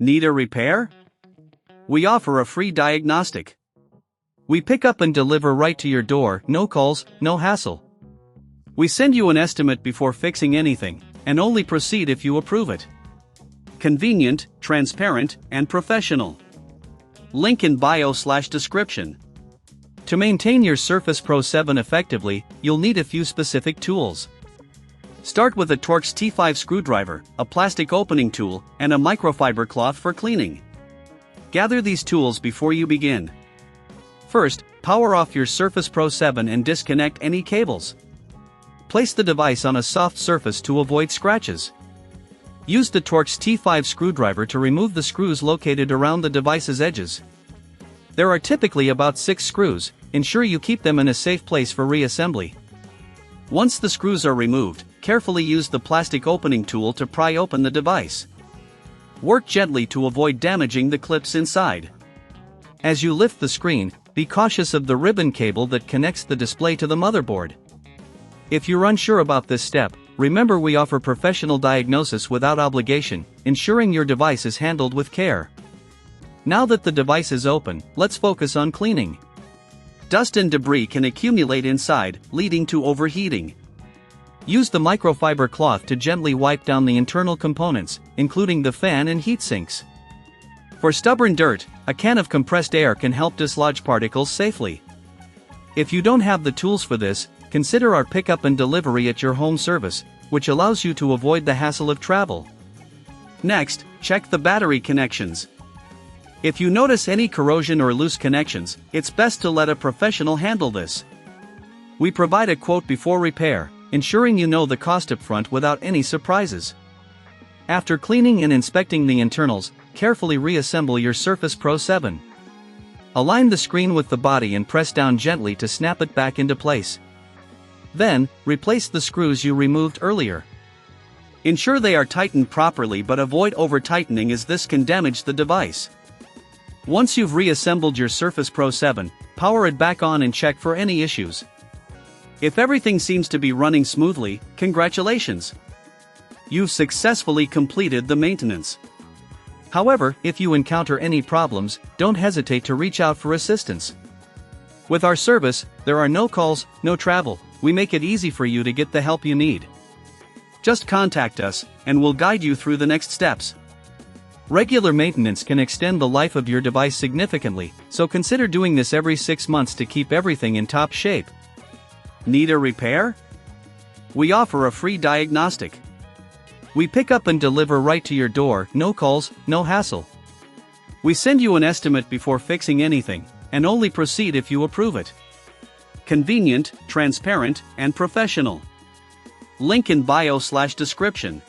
Need a repair? We offer a free diagnostic. We pick up and deliver right to your door, no calls, no hassle. We send you an estimate before fixing anything, and only proceed if you approve it. Convenient, transparent, and professional. Link in bio/description. To maintain your Surface Pro 7 effectively, you'll need a few specific tools. Start with a Torx T5 screwdriver, a plastic opening tool, and a microfiber cloth for cleaning. Gather these tools before you begin. First, power off your Surface Pro 7 and disconnect any cables. Place the device on a soft surface to avoid scratches. Use the Torx T5 screwdriver to remove the screws located around the device's edges. There are typically about 6 screws. Ensure you keep them in a safe place for reassembly. Once the screws are removed, carefully use the plastic opening tool to pry open the device. Work gently to avoid damaging the clips inside. As you lift the screen, be cautious of the ribbon cable that connects the display to the motherboard. If you're unsure about this step, remember we offer professional diagnosis without obligation, ensuring your device is handled with care. Now that the device is open, let's focus on cleaning. Dust and debris can accumulate inside, leading to overheating. Use the microfiber cloth to gently wipe down the internal components, including the fan and heat sinks. For stubborn dirt, a can of compressed air can help dislodge particles safely. If you don't have the tools for this, consider our pickup and delivery at your home service, which allows you to avoid the hassle of travel. Next, check the battery connections. If you notice any corrosion or loose connections, it's best to let a professional handle this. We provide a quote before repair, ensuring you know the cost up front without any surprises. After cleaning and inspecting the internals, carefully reassemble your Surface Pro 7. Align the screen with the body and press down gently to snap it back into place. Then, replace the screws you removed earlier. Ensure they are tightened properly but avoid over-tightening as this can damage the device. Once you've reassembled your Surface Pro 7, power it back on and check for any issues. If everything seems to be running smoothly, congratulations! You've successfully completed the maintenance. However, if you encounter any problems, don't hesitate to reach out for assistance. With our service, there are no calls, no travel. We make it easy for you to get the help you need. Just contact us, and we'll guide you through the next steps. Regular maintenance can extend the life of your device significantly, so consider doing this every 6 months to keep everything in top shape. Need a repair? We offer a free diagnostic. We pick up and deliver right to your door, no calls, no hassle. We send you an estimate before fixing anything, and only proceed if you approve it. Convenient, transparent, and professional. Link in bio/description.